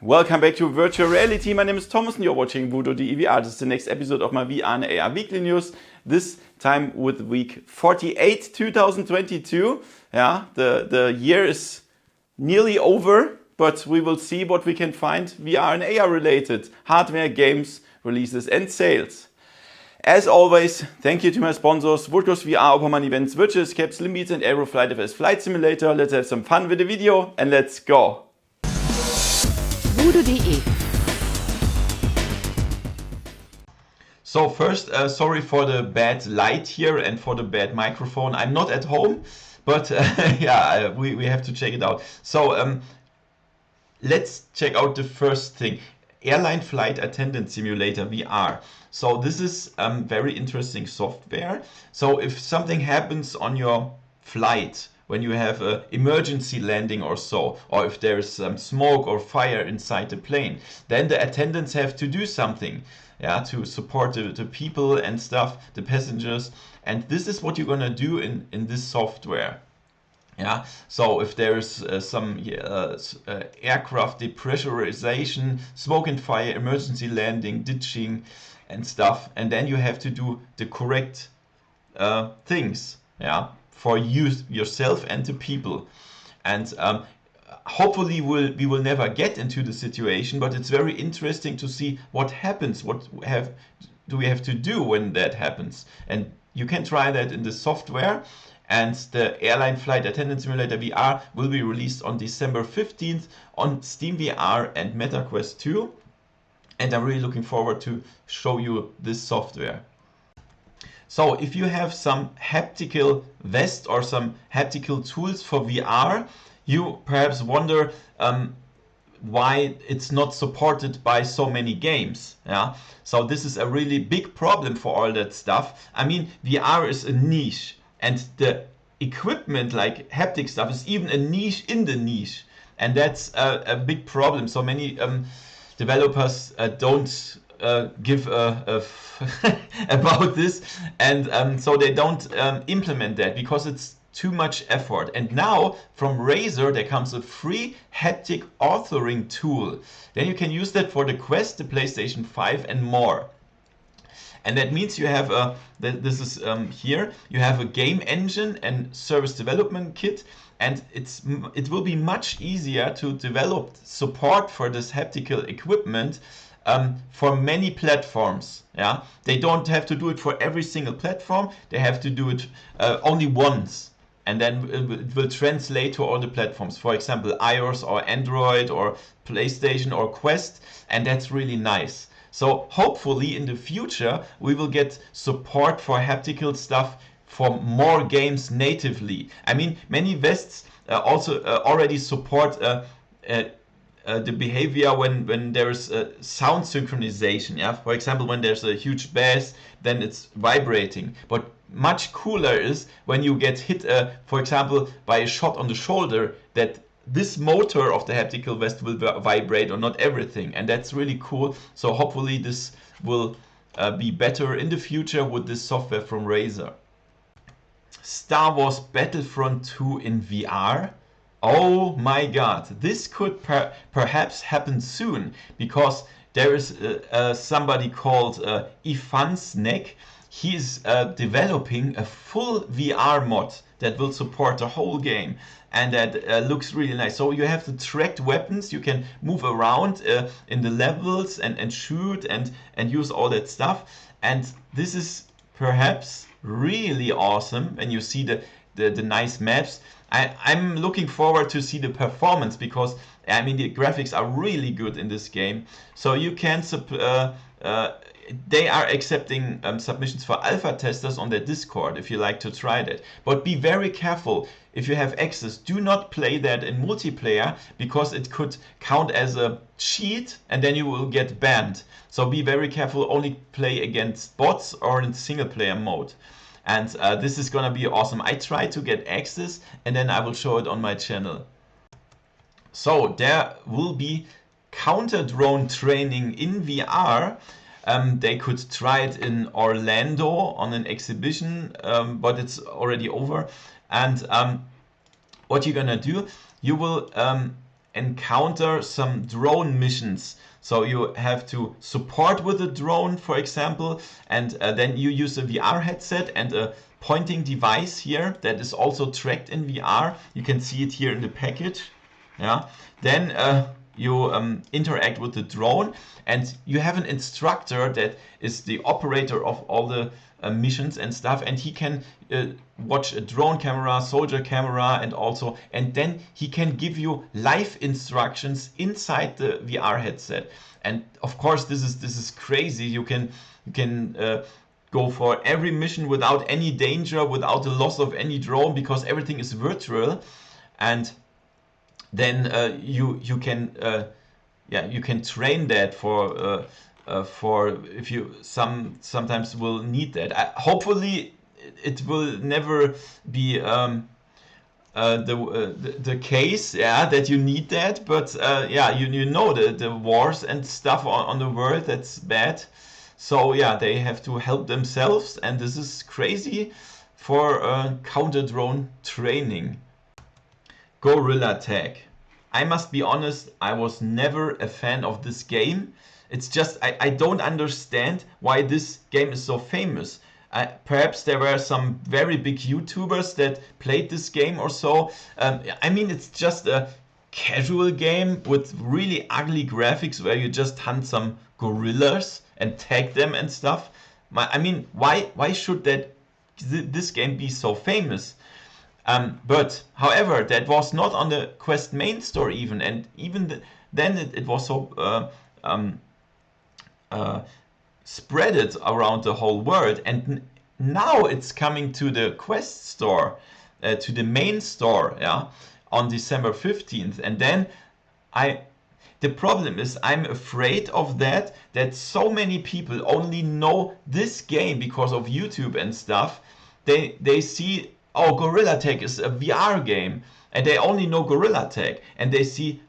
Welcome back to Virtual Reality. My name is Thomas and you're watching VoodooDE VR. This is the next episode of my VR and AR weekly news. This time with week 48, 2022. Yeah, the year is nearly over, but we will see what we can find VR and AR related hardware, games, releases and sales. As always, thank you to my sponsors, Woodcross VR, Opperman Events, Virtual Escapes, Limits and Aeroflight FS Flight Simulator. Let's have some fun with the video and let's go! VoodooDE. So first, sorry for the bad light here and for the bad microphone. I'm not at home, but yeah, we have to check it out. So let's check out the first thing. Airline Flight Attendant Simulator VR. So this is very interesting software. So if something happens on your flight, when you have an emergency landing or so, or if there is some smoke or fire inside the plane, then the attendants have to do something, yeah, to support the people and stuff, the passengers. And this is what you're gonna do in this software. Yeah, so if there is some aircraft depressurization, smoke and fire, emergency landing, ditching and stuff, and then you have to do the correct things, yeah, for you, yourself and the people. And hopefully we will never get into the situation, but it's very interesting to see what happens, what do we have to do when that happens. And you can try that in the software. And the Airline Flight Attendant Simulator VR will be released on December 15th on Steam VR and MetaQuest 2. And I'm really looking forward to show you this software. So if you have some haptical vest or some haptical tools for VR, you perhaps wonder why it's not supported by so many games. Yeah, so this is a really big problem for all that stuff. I mean, VR is a niche. And the equipment like haptic stuff is even a niche in the niche. And that's a big problem. So many developers don't give about this. And so they don't implement that because it's too much effort. And now from Razer there comes a free haptic authoring tool. Then you can use that for the Quest, the PlayStation 5 and more. And that means you have here you have a game engine and service development kit, and it will be much easier to develop support for this haptical equipment for many platforms. Yeah, they don't have to do it for every single platform. They have to do it only once, and then it will translate to all the platforms. For example, iOS or Android or PlayStation or Quest, and that's really nice. So hopefully in the future we will get support for haptical stuff for more games natively. I mean, many vests also already support the behavior when there is sound synchronization. Yeah, for example, when there's a huge bass, then it's vibrating. But much cooler is when you get hit, for example, by a shot on the shoulder, that this motor of the haptical vest will vibrate or not everything, and that's really cool. So hopefully this will be better in the future with this software from Razer. Star Wars Battlefront 2 in VR. Oh my god, this could perhaps happen soon, because there is somebody called Ifansnek. He is developing a full VR mod that will support the whole game, and that looks really nice. So you have the tracked weapons, you can move around in the levels and shoot and use all that stuff. And this is perhaps really awesome when you see the nice maps. I'm looking forward to see the performance, because I mean the graphics are really good in this game. So you can they are accepting submissions for alpha testers on their Discord if you like to try that. But be very careful. If you have access, do not play that in multiplayer, because it could count as a cheat and then you will get banned. So be very careful, only play against bots or in single player mode. And this is gonna be awesome. I tried to get access and then I will show it on my channel. So there will be counter drone training in VR. They could try it in Orlando on an exhibition, but it's already over. And what you're gonna do, you will encounter some drone missions. So you have to support with a drone, for example, and then you use a VR headset and a pointing device here that is also tracked in VR. You can see it here in the package. Yeah. Then you interact with the drone, and you have an instructor that is the operator of all the missions and stuff, and he can watch a drone camera, soldier camera, and then he can give you live instructions inside the VR headset. And of course, this is crazy. You can go for every mission without any danger, without the loss of any drone, because everything is virtual. And then you can train that for if you sometimes will need that. Hopefully it will never be the case, yeah, that you need that, but yeah, you know the wars and stuff on the world, that's bad. So yeah, they have to help themselves, and this is crazy for counter drone training. Gorilla Tag. I must be honest, I was never a fan of this game. It's just, I don't understand why this game is so famous. Perhaps there were some very big YouTubers that played this game or so. I mean, it's just a casual game with really ugly graphics where you just hunt some gorillas and tag them and stuff. I mean, why should this game be so famous? But however, that was not on the Quest main store even, and even then it was so spread it around the whole world, and now it's coming to the Quest store, to the main store, yeah, on December 15th. And then the problem is, I'm afraid of that so many people only know this game because of YouTube and stuff. They see, oh, Gorilla Tag is a VR game, and they only know Gorilla Tag, and they see,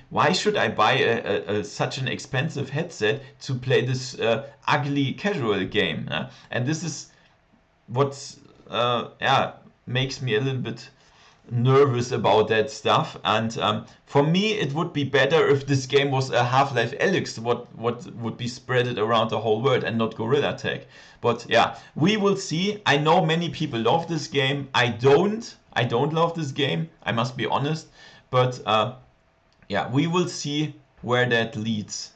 why should I buy such an expensive headset to play this ugly casual game? And this is what makes me a little bit nervous about that stuff. And for me, it would be better if this game was a Half-Life Alyx, what would be spreaded around the whole world, and not Gorilla Tag. But yeah, we will see. I know many people love this game. I don't love this game, I must be honest. But yeah, we will see where that leads.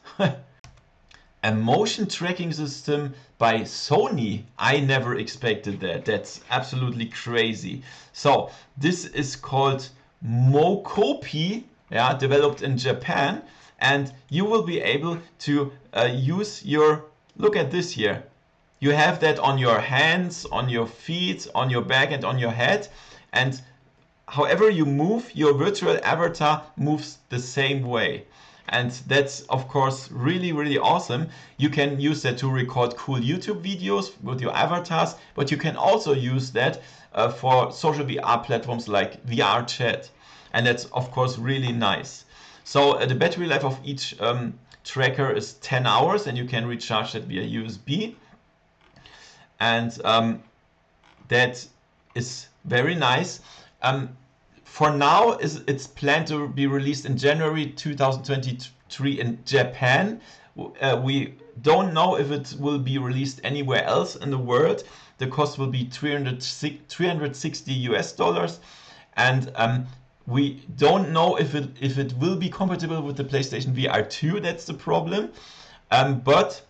A motion tracking system by Sony. I never expected that. That's absolutely crazy. So this is called Mokopi, yeah, developed in Japan, and you will be able to use your, look at this here. You have that on your hands, on your feet, on your back, and on your head, and however you move, your virtual avatar moves the same way. And that's of course really awesome. You can use that to record cool YouTube videos with your avatars, but you can also use that for social VR platforms like VR chat, and that's of course really nice. So the battery life of each tracker is 10 hours, and you can recharge that via USB, and that is very nice. For now, it's planned to be released in January 2023 in Japan. We don't know if it will be released anywhere else in the world. The cost will be $360 US, and we don't know if it will be compatible with the PlayStation VR 2. That's the problem, but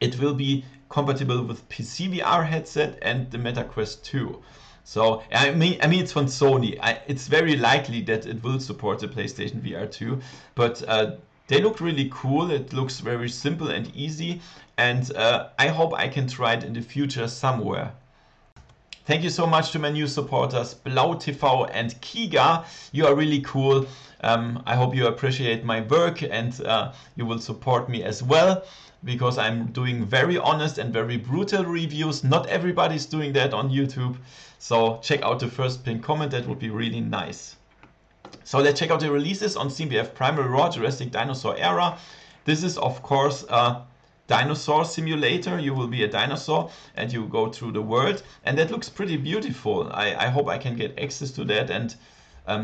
it will be compatible with PC VR headset and the Meta Quest 2. So I mean it's from Sony. It's very likely that it will support the PlayStation VR 2, but they look really cool. It looks very simple and easy, and I hope I can try it in the future somewhere. Thank you so much to my new supporters, Blau TV and Kiga. You are really cool. I hope you appreciate my work, and you will support me as well, because I'm doing very honest and very brutal reviews. Not everybody's doing that on YouTube. So check out the first pinned comment, that would be really nice. So let's check out the releases on Steam. We have Primal Roar, Jurassic Dinosaur Era. This is of course a dinosaur simulator. You will be a dinosaur and you go through the world, and that looks pretty beautiful. I hope I can get access to that, and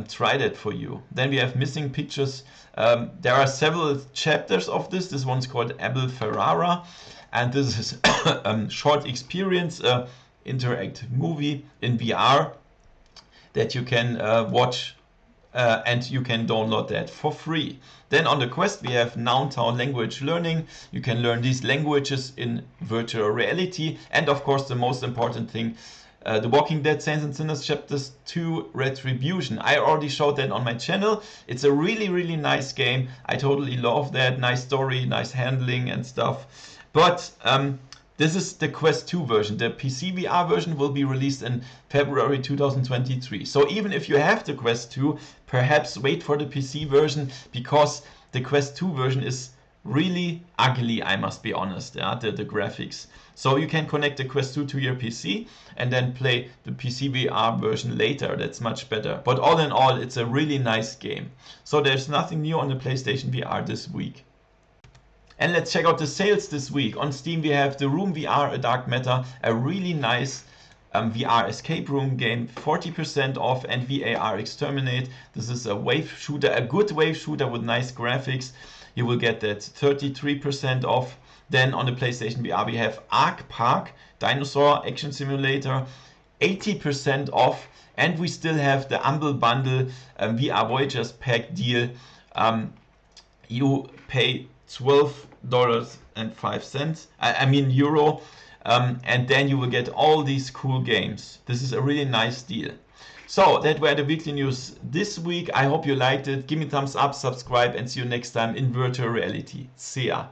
try that for you. Then we have missing pictures. There are several chapters of this. This one's called Abel Ferrara, and this is a short experience, interactive movie in VR that you can watch, and you can download that for free. Then on the Quest we have Noun-Town language learning. You can learn these languages in virtual reality, and of course the most important thing, The Walking Dead Saints and Sinners Chapters 2 Retribution. I already showed that on my channel. It's a really nice game. I totally love that. Nice story, nice handling and stuff. But this is the Quest 2 version. The PC VR version will be released in February 2023. So even if you have the Quest 2, perhaps wait for the PC version, because the Quest 2 version is really ugly, I must be honest, yeah, the graphics. So you can connect the Quest 2 to your PC and then play the PC VR version later. That's much better. But all in all, it's a really nice game. So there's nothing new on the PlayStation VR this week. And let's check out the sales this week. On Steam we have The Room VR, A Dark Matter, a really nice VR escape room game, 40% off, and VAR Exterminate. This is a wave shooter, a good wave shooter with nice graphics. You will get that 33% off. Then on the PlayStation VR we have Ark Park, Dinosaur Action Simulator, 80% off. And we still have the Humble Bundle VR Voyagers Pack deal. You pay $12.05, I mean euro, and then you will get all these cool games. This is a really nice deal. So that were the weekly news this week. I hope you liked it. Give me a thumbs up, subscribe, and see you next time in virtual reality. See ya.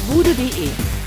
VoodooDE